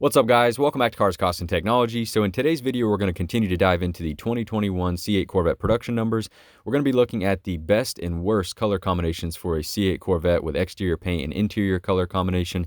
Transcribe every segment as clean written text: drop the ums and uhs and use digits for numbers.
What's up, guys? Welcome back to Cars, Cost, and Technology. So in today's video, we're going to continue to dive into the 2021 C8 Corvette production numbers. We're going to be looking at the best and worst color combinations for a C8 Corvette with exterior paint and interior color combination.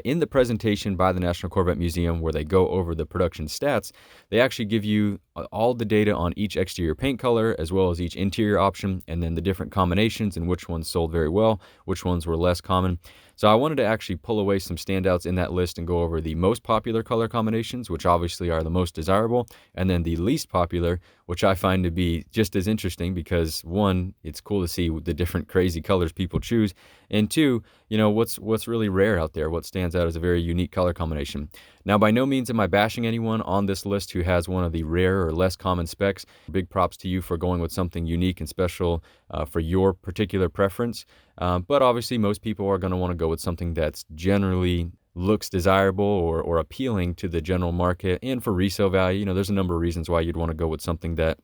In the presentation by the National Corvette Museum, where they go over the production stats, they actually give you all the data on each exterior paint color as well as each interior option, and then the different combinations and which ones sold very well, which ones were less common. So I wanted to actually pull away some standouts in that list and go over the most popular color combinations, which obviously are the most desirable, and then the least popular, which I find to be just as interesting because, one, it's cool to see the different crazy colors people choose, and two, you know, what's really rare out there, what stands out as a very unique color combination. Now, by no means am I bashing anyone on this list who has one of the rare or less common specs. Big props to you for going with something unique and special for your particular preference. But obviously, most people are going to want to go with something that's generally looks desirable or appealing to the general market and for resale value. You know, there's a number of reasons why you'd want to go with something that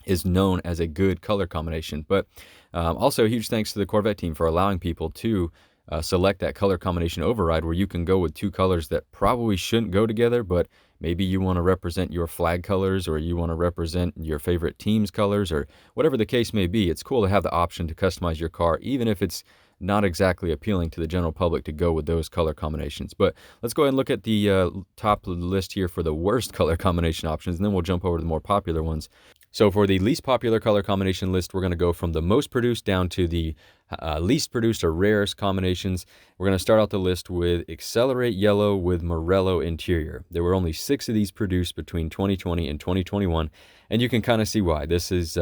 is known as a good color combination. But also, huge thanks to the Corvette team for allowing people to select that color combination override where you can go with two colors that probably shouldn't go together, but maybe you want to represent your flag colors or you want to represent your favorite team's colors or whatever the case may be. It's cool to have the option to customize your car, even if it's not exactly appealing to the general public to go with those color combinations. But let's go ahead and look at the top of the list here for the worst color combination options, and then we'll jump over to the more popular ones. So for the least popular color combination list, we're going to go from the most produced down to the least produced or rarest combinations. We're going to start out the list with Accelerate Yellow with Morello interior. There were only 6 of these produced between 2020 and 2021, and you can kind of see why. This is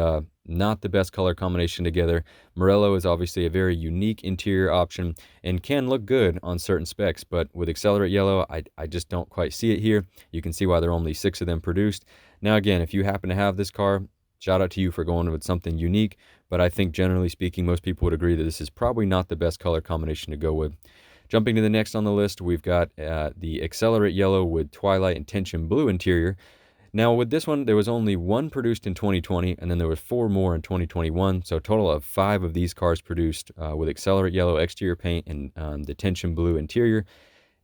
not the best color combination together. Morello is obviously a very unique interior option and can look good on certain specs, but with Accelerate Yellow, I just don't quite see it here. You can see why there are only 6 of them produced. Now, again, if you happen to have this car, shout out to you for going with something unique, but I think generally speaking, most people would agree that this is probably not the best color combination to go with. Jumping to the next on the list, we've got the Accelerate Yellow with Twilight and Tension Blue interior. Now, with this one, there was only 1 produced in 2020, and then there was 4 more in 2021, so a total of 5 of these cars produced with Accelerate Yellow exterior paint and the Tension Blue interior.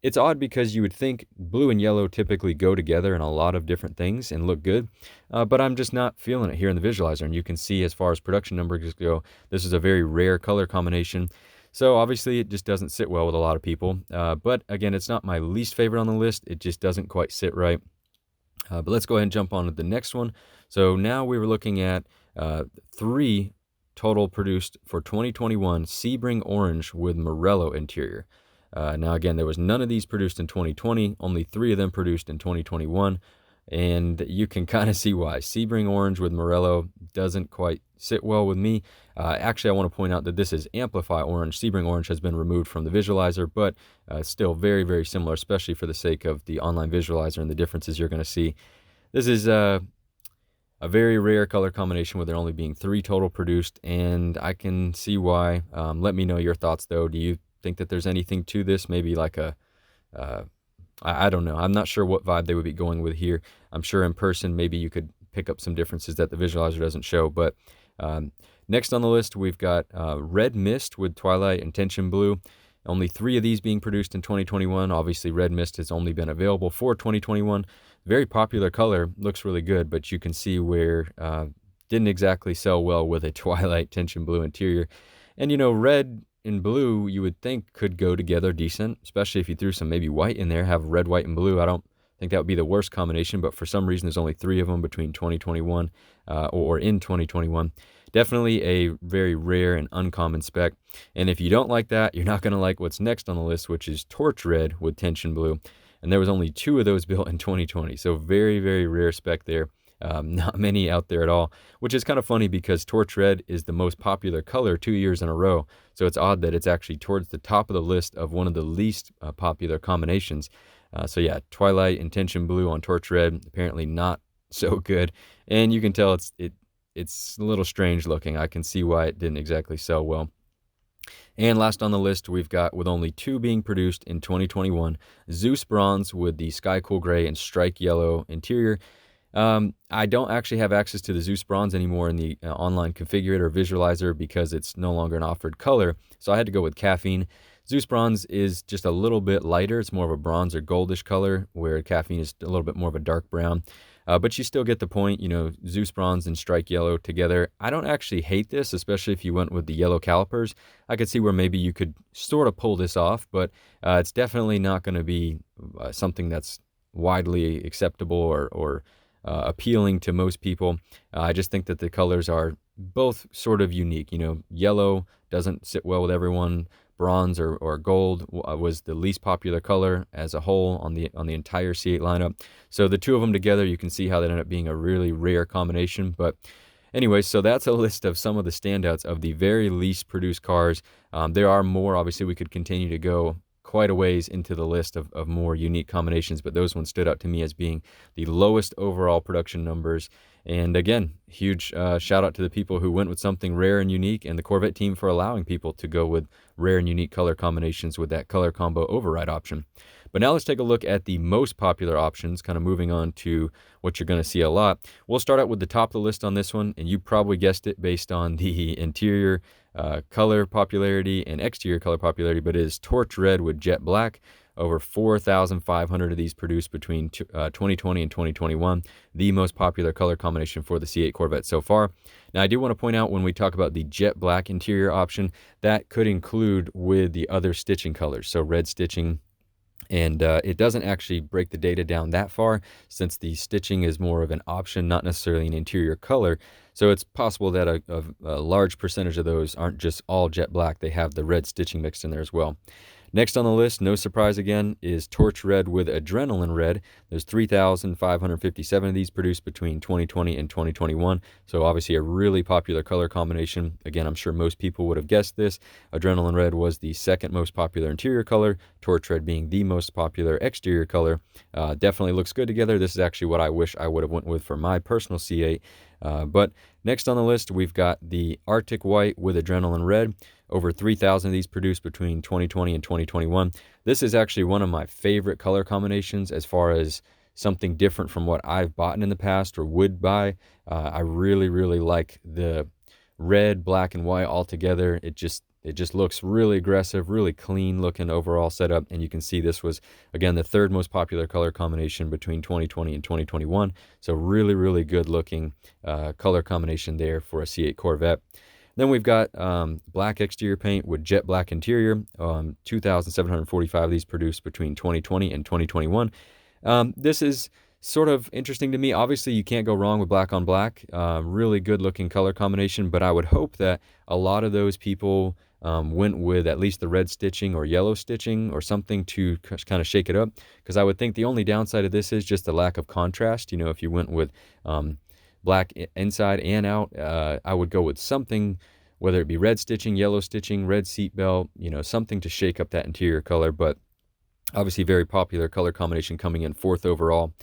It's odd because you would think blue and yellow typically go together in a lot of different things and look good, but I'm just not feeling it here in the visualizer. And you can see as far as production numbers go, this is a very rare color combination. So obviously it just doesn't sit well with a lot of people. But again, it's not my least favorite on the list. It just doesn't quite sit right. But let's go ahead and jump on to the next one. So now we were looking at 3 total produced for 2021 Sebring Orange with Morello interior. Now, again, there was none of these produced in 2020, only 3 of them produced in 2021, and you can kind of see why. Sebring Orange with Morello doesn't quite sit well with me. Actually, I want to point out that this is Amplify Orange. Sebring Orange has been removed from the visualizer, but still very, very similar, especially for the sake of the online visualizer and the differences you're going to see. This is a very rare color combination with there only being 3 total produced, and I can see why. Let me know your thoughts, though. Do you think that there's anything to this? Maybe like I don't know. I'm not sure what vibe they would be going with here. I'm sure in person maybe you could pick up some differences that the visualizer doesn't show. But next on the list, we've got Red Mist with Twilight and Tension Blue. Only 3 of these being produced in 2021. Obviously, Red Mist has only been available for 2021. Very popular color, looks really good, but you can see where didn't exactly sell well with a Twilight Tension Blue interior. And, you know, red and blue you would think could go together decent, especially if you threw some maybe white in there, have red, white, and blue. I don't think that would be the worst combination, but for some reason there's only 3 of them between 2021 or in 2021. Definitely a very rare and uncommon spec. And if you don't like that, you're not going to like what's next on the list, which is Torch Red with Tension Blue. And there was only 2 of those built in 2020. So very, very rare spec there. Not many out there at all, which is kind of funny because Torch Red is the most popular color 2 years in a row. So it's odd that it's actually towards the top of the list of one of the least popular combinations. So yeah, Twilight and Tension Blue on Torch Red, apparently not so good. And you can tell it's a little strange looking. I can see why it didn't exactly sell well. And last on the list, we've got, with only 2 being produced in 2021, Zeus Bronze with the Sky Cool Gray and Strike Yellow interior. I don't actually have access to the Zeus Bronze anymore in the online configurator or visualizer because it's no longer an offered color. So I had to go with Caffeine. Zeus Bronze is just a little bit lighter. It's more of a bronze or goldish color, where Caffeine is a little bit more of a dark brown. But you still get the point, you know, Zeus Bronze and Strike Yellow together. I don't actually hate this, especially if you went with the yellow calipers. I could see where maybe you could sort of pull this off, but it's definitely not going to be something that's widely acceptable or appealing to most people. I just think that the colors are both sort of unique. You know, yellow doesn't sit well with everyone. Bronze or gold was the least popular color as a whole on the entire C8 lineup. So the two of them together, you can see how that ended up being a really rare combination. But anyway, so that's a list of some of the standouts of the very least produced cars. There are more. Obviously, we could continue to go quite a ways into the list of more unique combinations, but those ones stood out to me as being the lowest overall production numbers. And again, huge shout out to the people who went with something rare and unique, and the Corvette team for allowing people to go with rare and unique color combinations with that color combo override option. But now let's take a look at the most popular options, kind of moving on to what you're going to see a lot. We'll start out with the top of the list on this one, and you probably guessed it based on the interior color popularity and exterior color popularity, but it is Torch Red with Jet Black. Over 4,500 of these produced between 2020 and 2021. The most popular color combination for the C8 Corvette so far. Now, I do want to point out when we talk about the jet black interior option, that could include with the other stitching colors, so red stitching. And it doesn't actually break the data down that far, since the stitching is more of an option, not necessarily an interior color. So it's possible that a large percentage of those aren't just all jet black. They have the red stitching mixed in there as well. Next on the list, no surprise again, is Torch Red with Adrenaline Red. There's 3,557 of these produced between 2020 and 2021. So obviously a really popular color combination. Again, I'm sure most people would have guessed this. Adrenaline Red was the second most popular interior color, Torch Red being the most popular exterior color. Definitely looks good together. This is actually what I wish I would have went with for my personal C8. But next on the list, we've got the Arctic White with Adrenaline Red. Over 3,000 of these produced between 2020 and 2021. This is actually one of my favorite color combinations as far as something different from what I've bought in the past or would buy. I really, really like the red, black, and white all together. It just looks really aggressive, really clean looking overall setup. And you can see this was, again, the third most popular color combination between 2020 and 2021. So really, really good looking color combination there for a C8 Corvette. Then we've got black exterior paint with jet black interior. 2,745 of these produced between 2020 and 2021. This is sort of interesting to me. Obviously, you can't go wrong with black on black. Really good looking color combination, but I would hope that a lot of those people went with at least the red stitching or yellow stitching or something to kind of shake it up, because I would think the only downside of this is just the lack of contrast. You know, if you went with black inside and out, I would go with something, whether it be red stitching, yellow stitching, red seat belt, you know, something to shake up that interior color. But obviously very popular color combination, coming in fourth overall.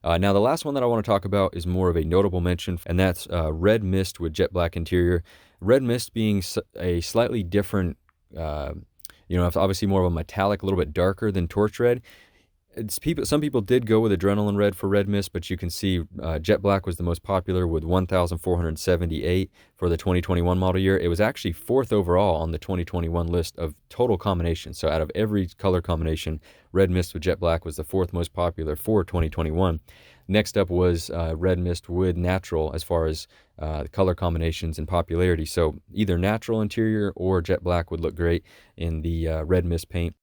Now the last one that I want to talk about is more of a notable mention, and that's Red Mist with jet black interior. Red Mist being a slightly different, you know, obviously more of a metallic, a little bit darker than Torch Red. Some people did go with Adrenaline Red for Red Mist, but you can see jet black was the most popular with 1,478 for the 2021 model year. It was actually fourth overall on the 2021 list of total combinations. So out of every color combination, Red Mist with jet black was the fourth most popular for 2021. Next up was Red Mist with natural as far as color combinations and popularity. So either natural interior or jet black would look great in the Red Mist paint.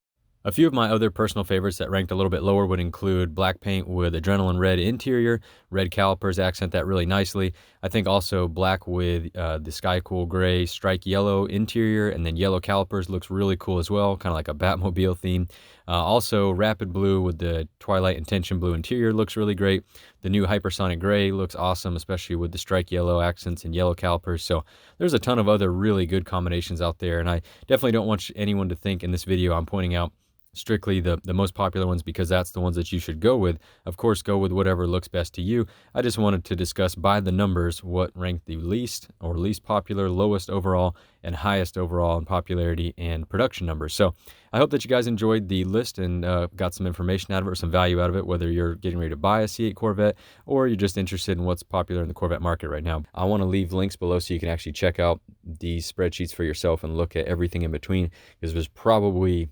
A few of my other personal favorites that ranked a little bit lower would include black paint with Adrenaline Red interior. Red calipers accent that really nicely. I think also black with the Sky Cool Gray Strike Yellow interior, and then yellow calipers looks really cool as well, kind of like a Batmobile theme. Also Rapid Blue with the Twilight Intention Blue interior looks really great. The new Hypersonic Gray looks awesome, especially with the Strike Yellow accents and yellow calipers. So there's a ton of other really good combinations out there, and I definitely don't want anyone to think in this video I'm pointing out strictly the most popular ones because that's the ones that you should go with. Of course, go with whatever looks best to you. I just wanted to discuss by the numbers what ranked the least or least popular, lowest overall, and highest overall in popularity and production numbers. So I hope that you guys enjoyed the list and got some information out of it or some value out of it, whether you're getting ready to buy a C8 Corvette or you're just interested in what's popular in the Corvette market right now. I want to leave links below so you can actually check out these spreadsheets for yourself and look at everything in between, because there's probably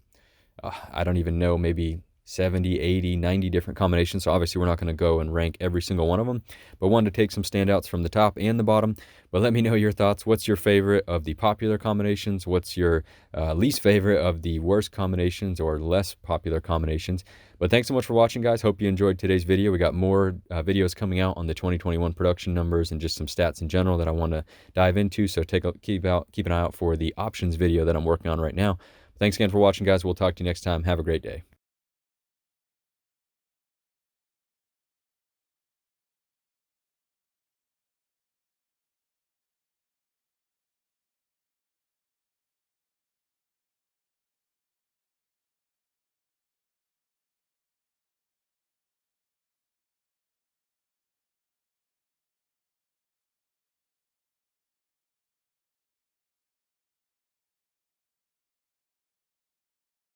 I don't even know, maybe 70, 80, 90 different combinations. So obviously we're not going to go and rank every single one of them, but wanted to take some standouts from the top and the bottom. But let me know your thoughts. What's your favorite of the popular combinations? What's your least favorite of the worst combinations or less popular combinations? But thanks so much for watching, guys. Hope you enjoyed today's video. We got more videos coming out on the 2021 production numbers and just some stats in general that I want to dive into. So keep an eye out for the options video that I'm working on right now. Thanks again for watching, guys. We'll talk to you next time. Have a great day.